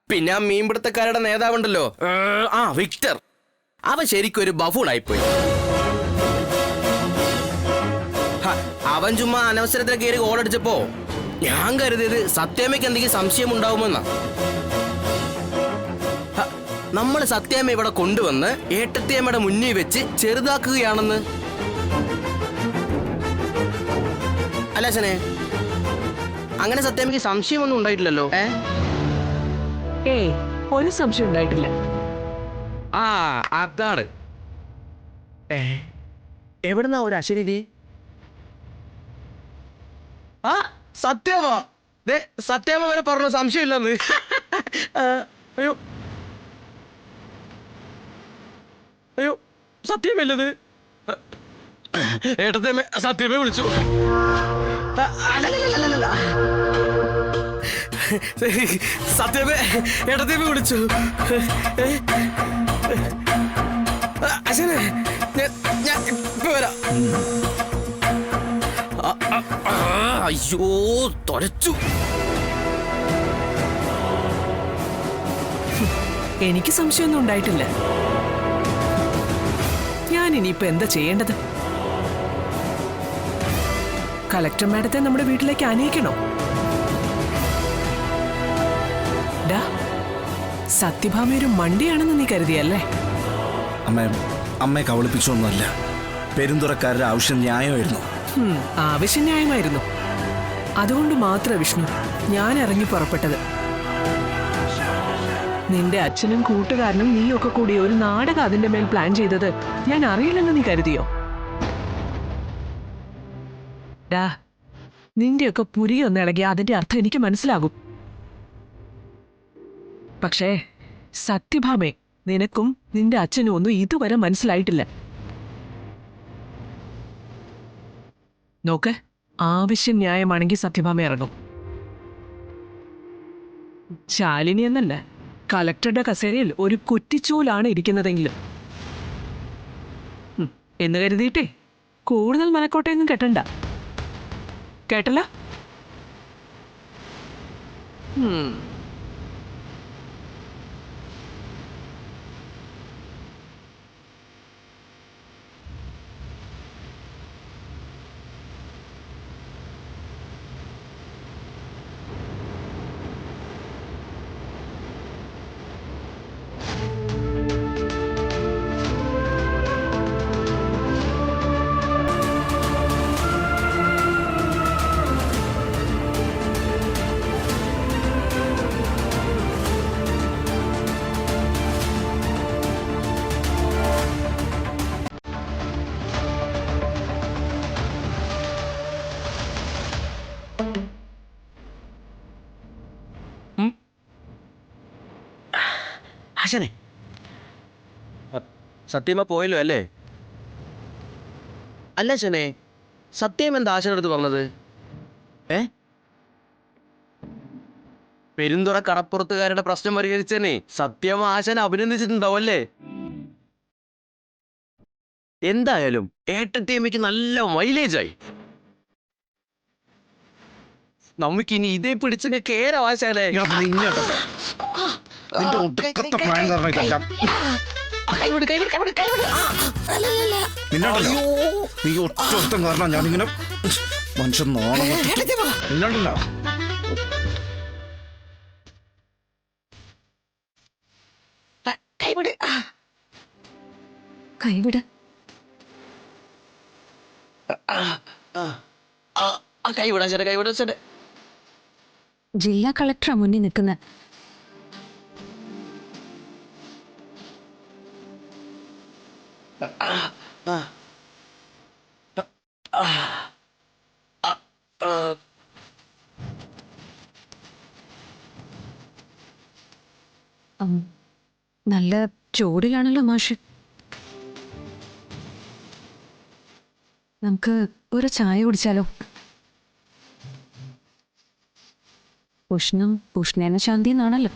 പിന്നെ ആ മീൻപിടുത്തക്കാരുടെ നേതാവുണ്ടല്ലോ, വിക്ടർ, അവൻ ശരിക്കും ഒരു ബഫൂണായിപ്പോയി. അവൻ ചുമ്മാ അനവസരത്തിൽ കയറി ഗോളടിച്ചപ്പോ ഞാൻ കരുതിയത് സത്യാമ്മയ്ക്ക് എന്തെങ്കിലും സംശയം ഉണ്ടാവുമെന്നാ. നമ്മൾ സത്യാമ്മ ഇവിടെ കൊണ്ടുവന്ന് ഏട്ടത്തിയമ്മയുടെ മുന്നിൽ വെച്ച് ചെറുതാക്കുകയാണെന്ന്. അല്ല അച്ഛനെ, അങ്ങനെ സത്യാമ്മയ്ക്ക് സംശയമൊന്നും ഉണ്ടായിട്ടില്ലല്ലോ? ഒരു സംശയം ഉണ്ടായിട്ടില്ല. അതാണ്. എവിടുന്നാ ഒരു അശരീരി? സത്യമാ, സത്യാമ്മ വരെ പറഞ്ഞു സംശയമില്ലെന്ന്. അയ്യോ അയ്യോ, സത്യമല്ലത്. ഏട്ടത്തേമ്മ സത്യമേ വിളിച്ചു. സത്യമേ ഏട്ടത്തേമ്മ വിളിച്ചു. അച്ഛനെ, ഞാൻ ഇപ്പൊ വരാം. അയ്യോ, തൊലച്ചു. എനിക്ക് സംശയമൊന്നും ഉണ്ടായിട്ടില്ല. ഞാൻ ഇനിയിപ്പോ എന്താ ചെയ്യേണ്ടത്? കളക്ടർ മാഡത്തെ നമ്മുടെ വീട്ടിലേക്ക് ആനയിക്കണോ? സത്യഭാമ ഒരു മണ്ടിയാണെന്ന് നീ കരുതിയല്ലേ? അമ്മയെ കബളിപ്പിച്ചൊന്നുമല്ല. പെരുന്തുറക്കാരുടെ ആവശ്യം ന്യായമായിരുന്നു. ആവശ്യം ന്യായമായിരുന്നു. അതുകൊണ്ട് മാത്രം വിഷ്ണു ഞാൻ ഇറങ്ങി പുറപ്പെട്ടത്. നിന്റെ അച്ഛനും കൂട്ടുകാരനും നീയൊക്കെ കൂടി ഒരു നാടകം അതിന്റെ മേൽ പ്ലാൻ ചെയ്തത് ഞാൻ അറിയില്ലെന്ന് നീ കരുതിയോ? നിന്റെയൊക്കെ പുരിയൊന്നിളകി അതിന്റെ അർത്ഥം എനിക്ക് മനസ്സിലാകും. പക്ഷേ സത്യഭാമേ, നിനക്കും നിന്റെ അച്ഛനും ഒന്നും ഇതുവരെ മനസ്സിലായിട്ടില്ല. നോക്ക്, ആവശ്യം ന്യായമാണെങ്കിൽ സത്യഭാമ ഇറങ്ങും. ശാലിനി എന്നല്ല, കളക്ടറുടെ കസേരയിൽ ഒരു കുറ്റിച്ചൂലാണ് ഇരിക്കുന്നതെങ്കിലും എന്ന് കരുതിയിട്ടേ കൂടുതൽ മനക്കോട്ടയൊന്നും കെട്ടണ്ട. കേട്ടല്ലോ? ആശാനെ, സത്യമ്മ പോയല്ലോ അല്ലേ? അല്ല അച്ഛനെ, സത്യം എന്താ ആശാനടുത്ത് പറഞ്ഞത്? പെരുന്തുറ കടപ്പുറത്തുകാരുടെ പ്രശ്നം പരിഹരിച്ചേനെ സത്യം ആശാനെ അഭിനന്ദിച്ചിട്ടുണ്ടാവും അല്ലേ? എന്തായാലും ഏട്ടത്തിയമ്മയ്ക്ക് നല്ല മൈലേജായി. നമുക്കിനി ഇതേ പിടിച്ചൊക്കെ കേരോ ആശാനെ. നീ ഒറ്റ കാരണം ഞാനിങ്ങനെ മനുഷ്യൻ നോണല്ലോ. കൈവിട്. കൈവിടാ. ജില്ലാ കളക്ടറാ മുന്നിൽ നിൽക്കുന്ന. നല്ല ചൂടിലാണല്ലോ മാഷ്. നമുക്ക് ഒരു ചായ കുടിച്ചാലോ? ഉഷ്ണം ഉഷ്ണേന ശാന്തി എന്നാണല്ലോ.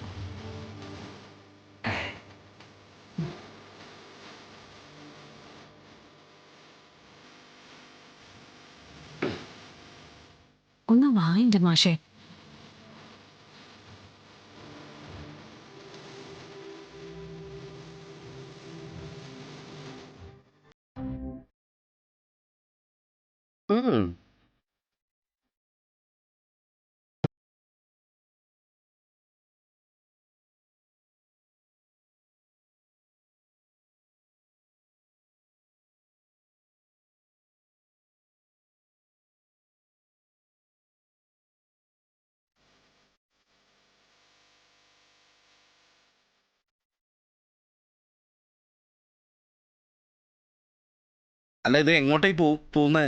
ഒന്ന് വാങ്ങിന്റെ മാഷേ. അല്ല ഇത് എങ്ങോട്ടേക്ക് പോകുന്നേ?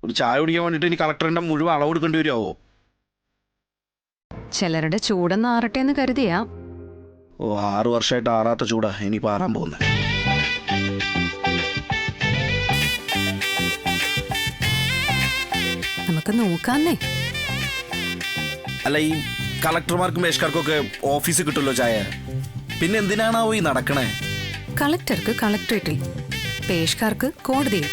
ഒരു ചായ കുടിക്കാൻ വേണ്ടിയിട്ട് ഇനി കളക്ടറിന്റെ മുഴുവൻ അളവ് എടുക്കേണ്ടി വരുമോ? ചിലരുടെ ചൂടൊന്ന് ആറട്ടെ എന്ന് കരുതിയാ. ഓ 6 വർഷമായിട്ട് ആറാത്ത ചൂടാ ഇനി പാറാൻ പോകുന്നത്. നമുക്ക് നോക്കാന്നേ. അല്ല ഈ കളക്ടർമാർക്കും മേഷ്കാർക്കൊക്കെ ഓഫീസ് കിട്ടുമല്ലോ ചായ, പിന്നെ എന്തിനാണാവോ ഈ നടക്കണേ? കളക്ടർക്ക് കളക്ടറേറ്റിൽ, പേഷ്കാർക്ക് കോടതിയിൽ.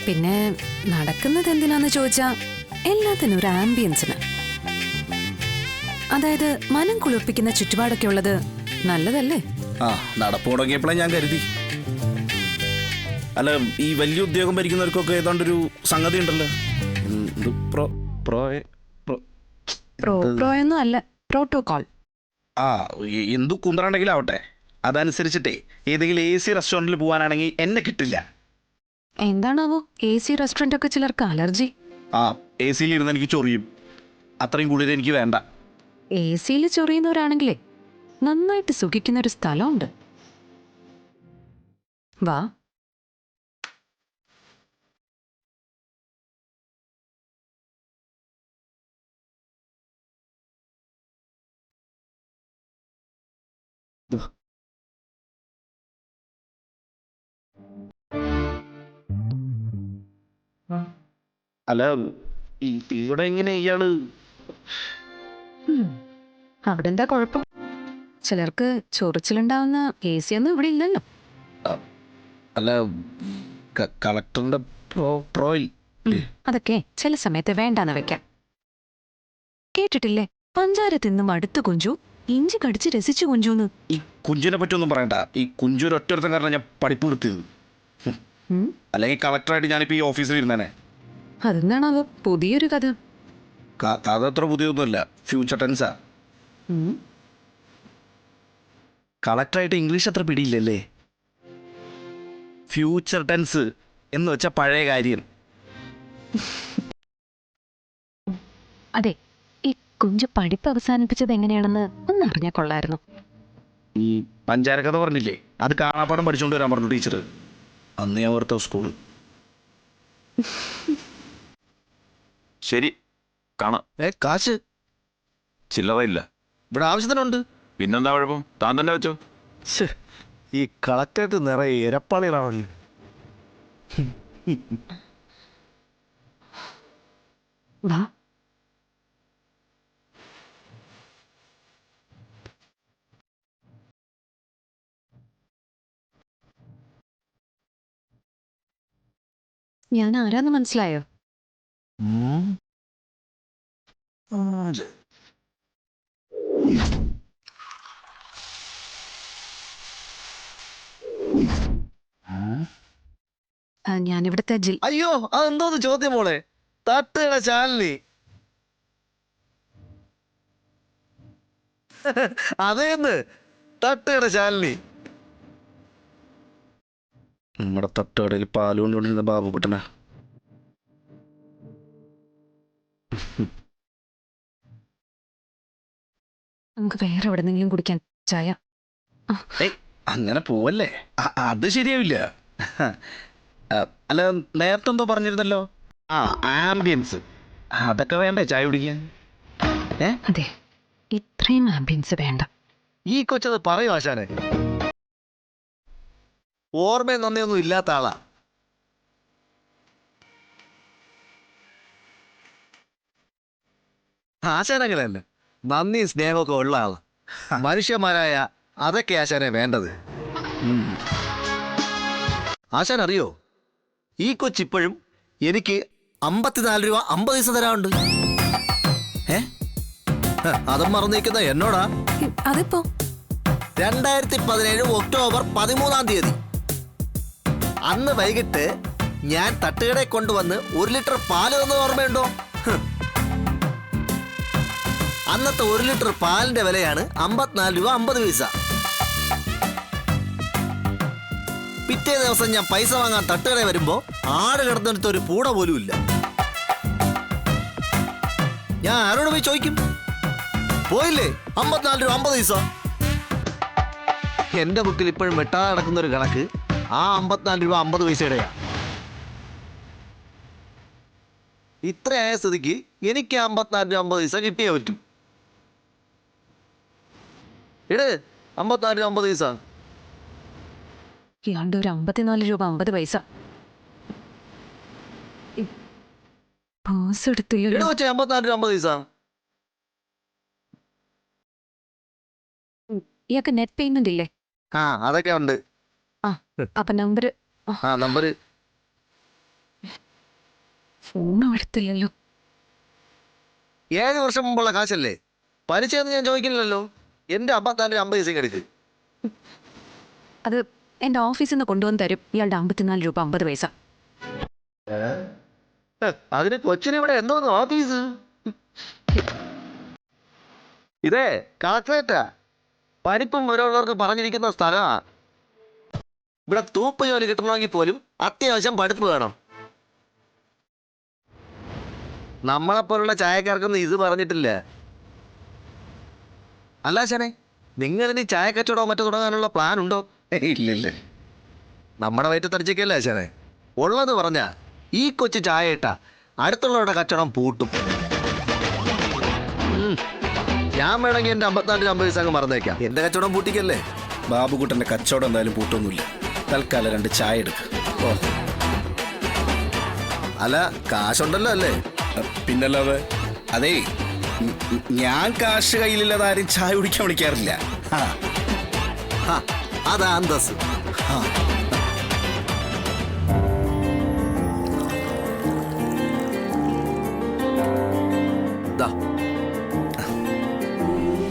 പിന്നെ നടക്കുന്നത് എന്തിനാന്ന് ചോദിച്ചാ എല്ലാത്തിനും ഒരു ആംബിയൻസിന്. അതായത് മനം കുളിർപ്പിക്കുന്ന ചുറ്റുപാടൊക്കെ ഉള്ളത് നല്ലതല്ലേ? ആ നടപ്പ് തുടങ്ങിയപ്പോഴേ ഞാൻ കരുതി. അല്ല ഈ വലിയ ഉദ്യോഗം ഭരിക്കുന്നവർക്കൊക്കെ ഏതാണ്ടൊരു സംഗതി ഉണ്ടല്ലോ, പ്രോയൊന്നും അല്ല, പ്രോട്ടോകോൾ. ആ എന്തു കുന്തറുണ്ടെങ്കിലും ആവട്ടെ, അതനുസരിച്ചിട്ടേ ഏതെങ്കിലും AC റെസ്റ്റോറൻറ്റിൽ പോകാനാണെങ്കിൽ എന്നെ കിട്ടില്ല. എന്താണാവോ AC റെസ്റ്റോറന്റ് ഒക്കെ ചിലർക്ക് അലർജി. ആ AC ഇരുന്ന് എനിക്ക് ചൊറിയും, അത്രയും കൂടുതൽ എനിക്ക് വേണ്ട. AC ചൊറിയുന്നവരാണെങ്കിലേ നന്നായിട്ട് സുഖിക്കുന്ന ഒരു സ്ഥലമുണ്ട്. വാ. അല്ല ഇവിടെ എങ്ങനെ ഇയാള്? അവിടെ എന്താ കുഴപ്പം? ചിലർക്ക് ചൊറിച്ചിലുണ്ടാവുന്ന AC ഒന്നും ഇവിടെ ഇല്ലല്ലോ. അല്ല കളക്ടറിന്റെ പ്രോയിൽ അതൊക്കെ ചില സമയത്ത് വേണ്ടാന്ന് വെക്കാം. കേട്ടിട്ടില്ലേ, പഞ്ചാര തിന്നും അടുത്ത് കുഞ്ചു, ഇഞ്ചി കടിച്ച് രസിച്ചു കുഞ്ചൂന്ന്. ഈ കുഞ്ചിനെ പറ്റിയൊന്നും പറയണ്ട. ഈ കുഞ്ചു ഒരു ഒറ്റ കാരണം ഞാൻ പഠിപ്പ് നിർത്തിയത്. അല്ലെങ്കിൽ കളക്ടറായിട്ട് ഞാനിപ്പോൾ ഈ ഓഫീസിൽ ഇരുന്നേനെ. അതെന്താണത് പുതിയൊരു കഥ? കഥ അത്ര പുതിയൊന്നുമല്ല, ഫ്യൂച്ചർ ടെൻസാ. കളക്ടറായിട്ട് ഇംഗ്ലീഷ് അത്ര പിടിയില്ലല്ലേ? ഫ്യൂച്ചർ ടെൻസ് എന്ന് വെച്ചാൽ പഴയ കാര്യം. അതെ, ഈ കുഞ്ചു പഠിപ്പ് അവസാനിപ്പിച്ചത് എങ്ങനെയാണെന്ന് ഒന്നറിഞ്ഞാൽ കൊള്ളായിരുന്നു. ഈ പഞ്ചാര കഥ പറഞ്ഞില്ലേ, അത് കാണാപ്പാടം പഠിച്ചുകൊണ്ട് വരാൻ പറഞ്ഞു ടീച്ചർ. അന്ന് ഞാൻ ഓർത്ത സ്കൂൾ. ശരി, കാണാം. കാശ് ചില്ലറയില്ല. ഇവിടെ ആവശ്യത്തിനുണ്ട്. പിന്നെന്താ കുഴപ്പം? താൻ തന്നെ വെച്ചോ. ഈ കളക്ടറേറ്റ് നിറയെ ഇരപ്പാളികളാണ്. വാ. ഞാൻ ആരാന്ന് മനസ്സിലായോ? ഞാനിവിടുത്തെ അയ്യോ അതെന്തോന്ന് ചോദ്യം മോളെ? തട്ടുകട ചാനലി. അതേന്ന് തട്ടുകട ചാനലി. നമ്മുടെ തട്ടുകടയിൽ പാലുകൊണ്ടിരുന്ന ബാബുക്കുട്ടനാ. നമുക്ക് വേറെ എവിടെന്നെങ്കിലും കുടിക്കാൻ ചായ. അങ്ങനെ പോവല്ലേ, അത് ശരിയാവില്ല. അല്ല നേരത്തെ എന്തോ പറഞ്ഞിരുന്നല്ലോ, ആംബിയൻസ് അതൊക്കെ വേണ്ടേ ചായ കുടിക്കാൻ? അതെ, ഇത്രയും ആംബിയൻസ് വേണ്ട. ഈ കൊച്ചത് പറയും ആശാനെ. ഓർമ്മയും നന്ദിയൊന്നും ഇല്ലാത്ത ആളാ. ആശാൻ അങ്ങനെയല്ല, നന്ദിയും സ്നേഹമൊക്കെ ഉള്ള ആളാ. മനുഷ്യന്മാരായ അതൊക്കെ ആശാനെ വേണ്ടത്. ആശാൻ അറിയോ, ഈ കൊച്ചിപ്പോഴും എനിക്ക് 54 രൂപ 50 പൈസ തരാറുണ്ട്. അതും മറന്നിരിക്കുന്ന എന്നോടാ. അതിപ്പോ 2017 ഒക്ടോബർ 13-ാം തീയതി. അന്ന് വൈകിട്ട് ഞാൻ തട്ടുകടയിൽ കൊണ്ടുവന്ന് 1 ലിറ്റർ പാല് തന്നത് ഓർമ്മയുണ്ടോ? അന്നത്തെ 1 ലിറ്റർ പാലിന്റെ വിലയാണ് 54 രൂപ 50 പൈസ. പിറ്റേ ദിവസം ഞാൻ പൈസ വാങ്ങാൻ തട്ടുകടയിൽ വരുമ്പോ ആട് കിടന്നിടത്ത് ഒരു പൂട പോലും ഇല്ല. ഞാൻ ആരോട് പോയി ചോദിക്കും? പോയില്ലേ 54 രൂപ 50 പൈസ. എന്റെ ബുക്കിൽ ഇപ്പോഴും വെട്ടാതെ നടക്കുന്ന ഒരു കണക്ക് ആ 54 രൂപ 50 പൈസയുടെയാ. ഇത്രയായ സ്ഥിതിക്ക് എനിക്ക് 54 രൂപ 50 പൈസ കിട്ടിയേ പറ്റും. ഇട് 54 രൂപ 50 പൈസ. ഇയാളുടെ ഒരു 54 രൂപ 50 പൈസ. പാസ് എടുത്തില്ലല്ലോ. ഇട് വെച്ചേ 54 രൂപ 50 പൈസ. ഇയാൾക്ക് നെറ്റ് പേയ്മെന്റ് ഇല്ലേ? ആ അതൊക്കെ ഉണ്ട്. അപ്പൊ നമ്പർ ആ നമ്പർ ഫോണും എടുത്തില്ലല്ലോ. 7 വർഷം മുമ്പുള്ള കാശല്ലേ, പരിചയം ഞാൻ ചോദിക്കില്ലല്ലോ. എന്റെ 54 രൂപ 50 പൈസ എടുക്ക്. അത് എന്റെ ഓഫീസിൽ നിന്ന് കൊണ്ടുവന്ന് തരും ഇയാളുടെ 54 രൂപ 50 പൈസ. അതിന് കൊച്ചിന് ഇവിടെ എന്തോന്ന് ഓഫീസ്? ഇതേ കളക്ടറേറ്റാ. പരിപ്പും ഓരോരുത്തർക്ക് പറഞ്ഞിരിക്കുന്ന സ്ഥലമാ. ഇവിടെ തൂപ്പ് ജോലി കിട്ടണമെങ്കിൽ പോലും അത്യാവശ്യം പഠിപ്പ് വേണം. നമ്മളെപ്പോലുള്ള ചായക്കാർക്കൊന്നും ഇത് പറഞ്ഞിട്ടില്ല. അല്ല ശനെ, നിങ്ങളിനി ചായ കച്ചവടമോ മറ്റോ തുടങ്ങാനുള്ള പ്ലാൻ ഉണ്ടോ? ഇല്ലല്ലേ. നമ്മുടെ വയറ്റത്തടിച്ചേക്കല്ലേ ശനെ. ഉള്ളത് പറഞ്ഞാ ഈ കൊച്ചു ചായ ഇട്ടാ അടുത്തുള്ളവരുടെ കച്ചവടം പൂട്ടും. ഞാൻ വേണമെങ്കിൽ എന്റെ 54 രൂപ 50 പൈസ അങ്ങ് മറന്നേക്കാം. എന്റെ കച്ചവടം പൂട്ടിക്കല്ലേ. ബാബുക്കുട്ടന്റെ കച്ചവടം എന്തായാലും പൂട്ടൊന്നുമില്ല. തൽക്കാലം 2 ചായ എടുക്കുക. ഓ അല്ല, കാശുണ്ടല്ലോ അല്ലേ? പിന്നല്ലാതെ. അതേ, ഞാൻ കാശ് കയ്യിലില്ലാതെ ആരും ചായ കുടിക്കാൻ വിളിക്കാറില്ല. അതാ അന്തസ്.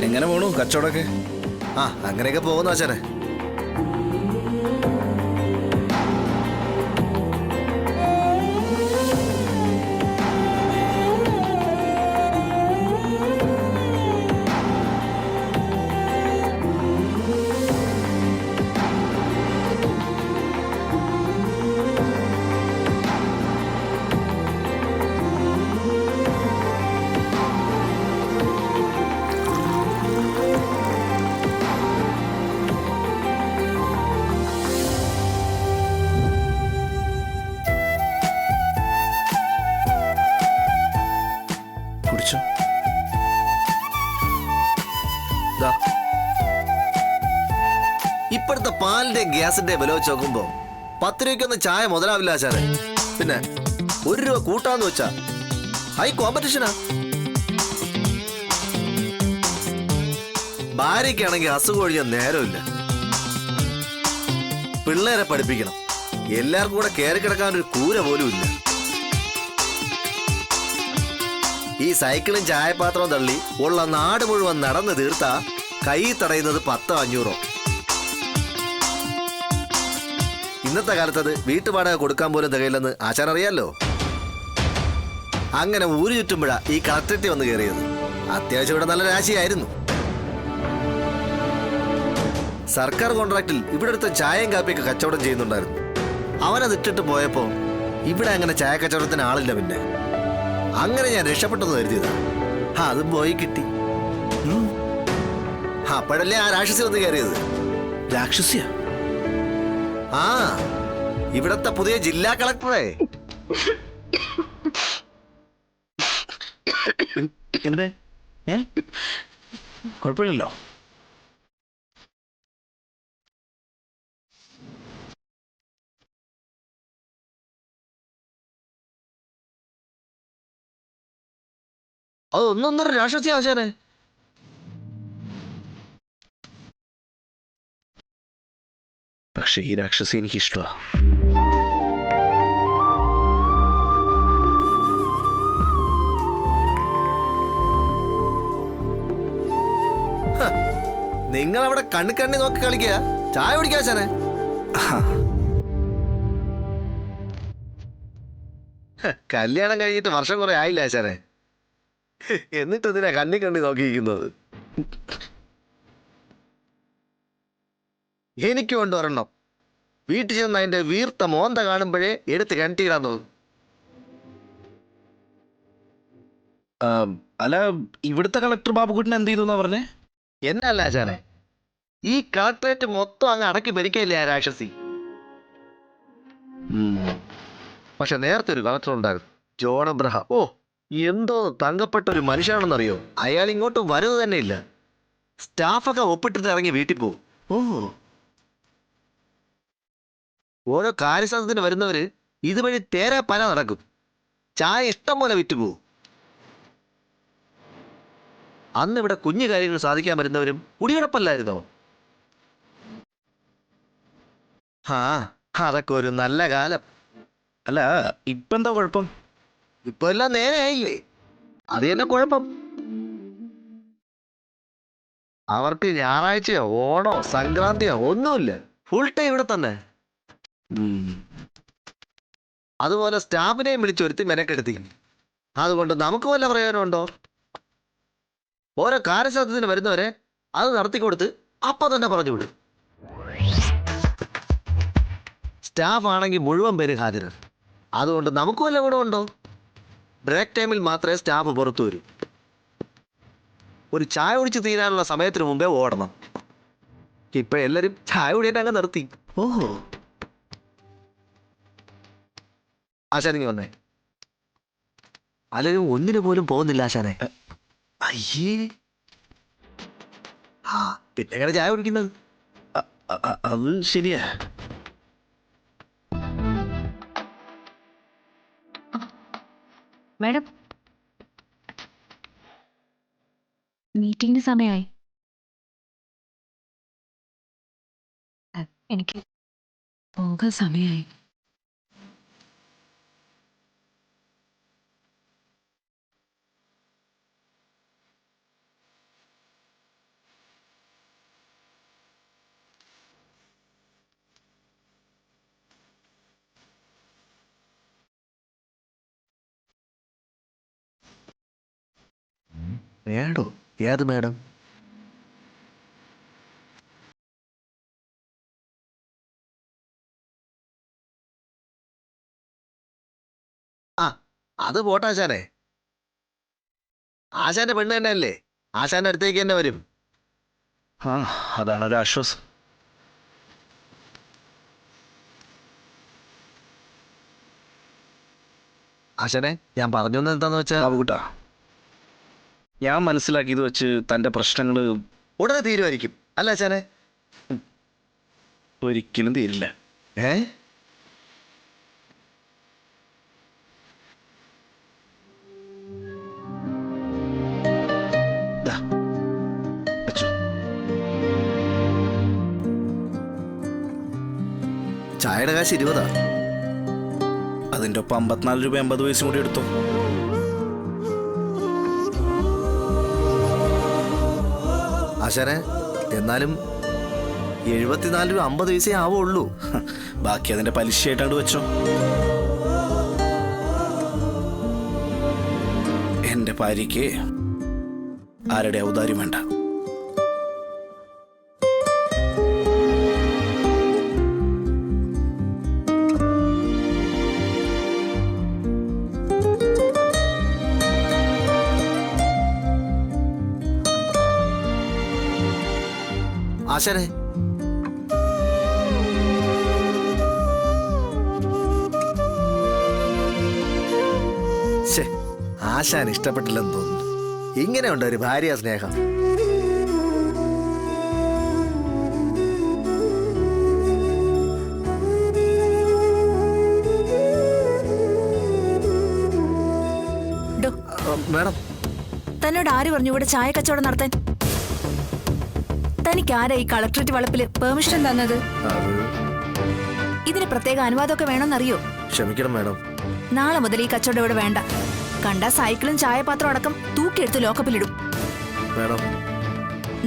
എങ്ങനെ പോണു കച്ചവടമൊക്കെ? അങ്ങനെയൊക്കെ പോകുന്നു അച്ഛനെ. കുടിച്ചോ. ഇപ്പോഴത്തെ പാലിന്റെ ഗ്യാസിന്റെ വില വെച്ച് നോക്കുമ്പോ 10 രൂപയ്ക്കൊന്നും ചായ മുതലാവില്ല ആശാനെ. പിന്നെ 1 രൂപ കൂട്ടാന്ന് വെച്ചാ ഹൈ കോമ്പറ്റീഷനാ. ഭാര്യയ്ക്കാണെങ്കിൽ അസുഖം ഒഴിയാൻ നേരമില്ല. പിള്ളേരെ പഠിപ്പിക്കണം. എല്ലാവർക്കും കൂടെ കയറി കിടക്കാൻ ഒരു കൂര പോലും ഇല്ല. ഈ സൈക്കിളും ചായപാത്രവും തള്ളി ഉള്ള നാട് മുഴുവൻ നടന്ന് തീർത്താ കൈ തടയുന്നത് 10-500. ഇന്നത്തെ കാലത്തത് വീട്ടുപാടക കൊടുക്കാൻ പോലും തികയില്ലെന്ന് ആശാൻ അറിയാലോ. അങ്ങനെ ഊരു ചുറ്റുമ്പോഴാ ഈ കളക്ടറേറ്റ് വന്ന് കയറിയത്. അത്യാവശ്യം ഇവിടെ നല്ല രാശിയായിരുന്നു. സർക്കാർ കോൺട്രാക്റ്റിൽ ഇവിടെ അടുത്ത ചായയും കാപ്പിയൊക്കെ കച്ചവടം ചെയ്യുന്നുണ്ടായിരുന്നു. അവനത് ഇട്ടിട്ട് പോയപ്പോ ഇവിടെ അങ്ങനെ ചായ കച്ചവടത്തിന് ആളില്ല. പിന്നെ അങ്ങനെ ഞാൻ രക്ഷപ്പെട്ടെന്ന് കരുതിയതാ. അതും പോയി കിട്ടി. അപ്പോഴല്ലേ ആ രാക്ഷസി വന്ന് കയറിയത്. രാക്ഷസിയ? ഇവിടത്തെ പുതിയ ജില്ലാ കളക്ടറെ. എന്തേ? കുഴപ്പമില്ലല്ലോ. അത് ഒന്നൊന്നര രാക്ഷസി ആശാനെ. പക്ഷെ ഈ രാക്ഷസി എനിക്ക് ഇഷ്ടമാ. നിങ്ങൾ അവിടെ കണ്ണി നോക്കി കളിക്കുക. ചായ കുടിക്കാശാനെ. കല്യാണം കഴിഞ്ഞിട്ട് വർഷം കുറെ ആയില്ല ആശാനെ. എന്നിട്ട് എന്തിനാ കണ്ണി കണ്ടി നോക്കിയിരിക്കുന്നത്? എനിക്ക് കൊണ്ടുവരണം. വീട്ടിൽ ചെന്ന് അതിന്റെ വീർത്ത മോന്ത കാണുമ്പോഴേ എടുത്ത് കിണറ്റിയിടാൻ തോന്നും. അല്ല, ഇവിടുത്തെ കളക്ടർ ബാബുക്കുട്ടൻ എന്ത് ചെയ്തു എന്നാ പറഞ്ഞേ? എന്നല്ല ആശാനെ, ഈ കളക്ടറേറ്റ് മൊത്തം അങ്ങ് അടക്കി ഭരിക്കയില്ലേ ആ രാക്ഷസി. പക്ഷെ നേരത്തെ ഒരു കളക്ടർ ഉണ്ടായിരുന്നു, ജോൺ അബ്രഹാം. ഓ, എന്തോ തങ്കപ്പെട്ട ഒരു മനുഷ്യനാണെന്നറിയോ. അയാൾ ഇങ്ങോട്ട് വരുന്നത് തന്നെ ഇല്ല. സ്റ്റാഫൊക്കെ ഒപ്പിട്ടിട്ട് ഇറങ്ങി വീട്ടിൽ പോകും. ഓരോ കാര്യസാധനത്തിന് വരുന്നവര് ഇതുവഴി തേരാ പന നടക്കും. ചായ ഇഷ്ടം പോലെ വിറ്റുപോകും. അന്ന് ഇവിടെ കുഞ്ഞു കാര്യങ്ങൾ സാധിക്കാൻ വരുന്നവരും കുടികിടപ്പല്ലായിരുന്നോ? അതൊക്കെ ഒരു നല്ല കാലം. അല്ല, ഇപ്പൊ എന്താ കുഴപ്പം? ഇപ്പൊ എല്ലാം നേരെ ആയില്ലേ, അത് തന്നെ കുഴപ്പം. അവർക്ക് ഞായറാഴ്ചയോ ഓണോ സംക്രാന്തിയോ ഒന്നുമില്ല, ഫുൾ ടൈം ഇവിടെ തന്നെ. അതുപോലെ സ്റ്റാഫിനെയും വിളിച്ചൊരുത്തി മെനക്കെടുത്തി. അതുകൊണ്ട് നമുക്ക് വല്ല പ്രയോജനമുണ്ടോ? ഓരോ കാര്യസാധ്യത്തിന് വരുന്നവരെ അത് നടത്തിക്കൊടുത്ത് അപ്പൊ തന്നെ പറഞ്ഞു വിടും. സ്റ്റാഫ് ആണെങ്കിൽ മുഴുവൻ പേര് ഹാജരാണ്. അതുകൊണ്ട് നമുക്ക് വല്ല ഗുണമുണ്ടോ? ബ്രേക്ക് ടൈമിൽ മാത്രമേ സ്റ്റാഫ് പുറത്തു വരൂ. ഒരു ചായ കുടിച്ച് തീരാനുള്ള സമയത്തിന് മുമ്പേ ഓടണം. ഇപ്പൊ എല്ലാരും ചായ കുടിയിട്ട് അങ്ങ് നിർത്തി. ഓഹോ, ആശാനിങ്ങി വന്നേ. പലരും ഒന്നിനു പോലും പോകുന്നില്ല ആശാനെ. അയ്യേ, പിന്നെ എങ്ങനെ ചായ കുടിക്കുന്നത്? അത് ശരിയാ. മാഡം, മീറ്റിംഗിന് സമയമായി. എനിക്ക് പോകാൻ സമയമായി. മേഡോ? ഏത് മേഡം? അത് പോട്ടെ ആശാനെ. ആശാന്റെ പെണ്ണ് തന്നെ അല്ലേ, ആശാന്റെ അടുത്തേക്ക് തന്നെ വരും. അതാണ് ഒരു ആശ്വാസം. ആശാനെ, ഞാൻ പറഞ്ഞു എന്താന്ന് വെച്ചാ, ബാബുക്കുട്ടാ, ഞാൻ മനസ്സിലാക്കിയത് വെച്ച് തൻ്റെ പ്രശ്നങ്ങൾ ഉടനെ തീരുമാനിക്കും അല്ല ആശാനെ? ഒരിക്കലും തീരില്ല. ഏ ദാ, വെച്ചോ. ചായയുടെ കാശ് 20. അതിൻ്റെ ഒപ്പം 54 രൂപ 80 പൈസ കൂടി എടുത്തോ. ആശാനെ, എന്നാലും 74 രൂപ 50 പൈസയെ ആവുള്ളൂ. ബാക്കി അതിൻ്റെ പലിശയായിട്ടാണ് വെച്ചോ. എൻ്റെ ഭാര്യയ്ക്ക് ആരുടെ ഔദാര്യം വേണ്ട. ആശാനെ, ആശാൻ ഇഷ്ടപ്പെട്ടില്ലെന്ന് തോന്നുന്നു. ഇങ്ങനെയുണ്ട് ഒരു ഭാര്യ സ്നേഹം. മാഡം, തന്നോട് ആര് പറഞ്ഞു ഇവിടെ ചായ കച്ചവടം നടത്താൻ? തനിക്ക് ആരാ ഈ കളക്ടറേറ്റ് വളപ്പില് പെർമിഷൻ തന്നത്? ഇതിന് പ്രത്യേക അനുവാദമൊക്കെ വേണമെന്നറിയോ? ക്ഷമിക്കണം മാഡം. നാളെ മുതൽ ഈ കച്ചവടം ഇവിടെ വേണ്ട. കണ്ട സൈക്കിളും ചായപാത്രം അടക്കം തൂക്കിയെടുത്ത് ലോക്കപ്പിലിടും. മാഡം,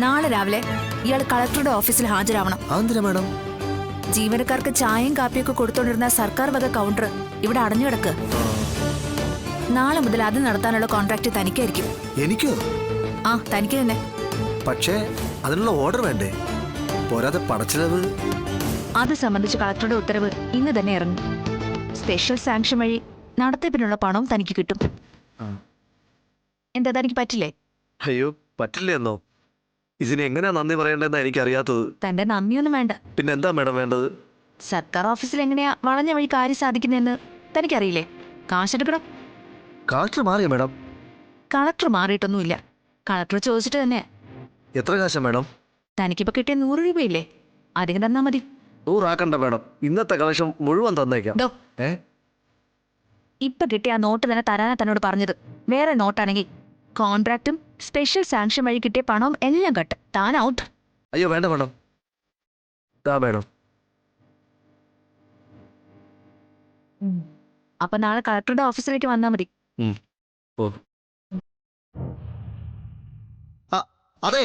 നാളെ രാവിലെ ഇയാൾ കളക്ടറുടെ ഓഫീസിൽ ഹാജരാവണം. അതെന്തിനാ മാഡം? ജീവനക്കാർക്ക് ചായയും കാപ്പിയൊക്കെ കൊടുത്തോണ്ടിരുന്ന സർക്കാർ വക കൗണ്ടർ ഇവിടെ അടഞ്ഞു കിടക്കുക. നാളെ മുതൽ അത് നടത്താനുള്ള കോൺട്രാക്ട് തനിക്കായിരിക്കും. എനിക്കോ? ആ, തനിക്ക് തന്നെ. പക്ഷേ അതിനുള്ള ഓർഡർ വേണ്ടേ? പോരാതെ പടച്ചിലവ്. അത് സംബന്ധിച്ച് കളക്ടറുടെ ഉത്തരവ് ഇന്ന് തന്നെ ഇറങ്ങും. സ്പെഷ്യൽ സാങ്ഷൻ വഴി നടത്തിപ്പിനുള്ള പണവും തനിക്ക് കിട്ടും. എന്താ തനിക്ക് പറ്റില്ലേ? അയ്യോ, പറ്റില്ലെന്നോ? ഇതിന് എങ്ങനെയാ നന്ദി പറയേണ്ടതെന്നാ എനിക്കറിയാത്തത്. തന്റെ നന്ദിയൊന്നും വേണ്ട. പിന്നെ എന്താ മേഡം വേണ്ടത്? സർക്കാർ ഓഫീസിൽ എങ്ങനെയാ വളഞ്ഞ വഴി കാര്യം സാധിക്കുന്നതെന്ന് തനിക്കറിയില്ലേ? കാശെടുക്കണം. കളക്ടർ മാറിയോ മേഡം? കളക്ടർ മാറിയിട്ടൊന്നുമില്ല. കളക്ടർ ചോദിച്ചിട്ട് തന്നെ. എത്ര കാശാ മേഡം? തനിക്കിപ്പോ കിട്ടിയ 100 രൂപയില്ലേ, അധികം തന്നാ മതി. 100 ആക്കണ്ട മേഡം, ഇന്നത്തെ കളക്ഷൻ മുഴുവൻ തന്നേക്കാം. ഡോ, ഇപ്പൊ കിട്ടിയ ആ നോട്ട് തന്നെ തരാനാ തന്നോട് പറഞ്ഞത്. വേറെ നോട്ടാണെങ്കിൽ കോൺട്രാക്റ്റും സ്പെഷ്യൽ സാങ്ഷൻ വഴി കിട്ടിയ പണവും എല്ലാം കട്ട്. താൻ ഔട്ട്. അയ്യോ വേണ്ട മേഡം. മേഡം അപ്പൊ നാളെ കളക്ടറുടെ ഓഫീസിലേക്ക് വന്നാ മതി. ഓ അതെ,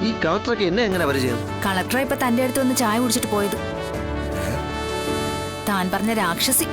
ഈ കളക്ടറൊക്കെ എന്നെ എങ്ങനെ പരിചയം? കളക്ടറെ ഇപ്പൊ തന്റെ അടുത്ത് വന്ന് ചായ കുടിച്ചിട്ട് പോയത്. താൻ പറഞ്ഞ രാക്ഷസി.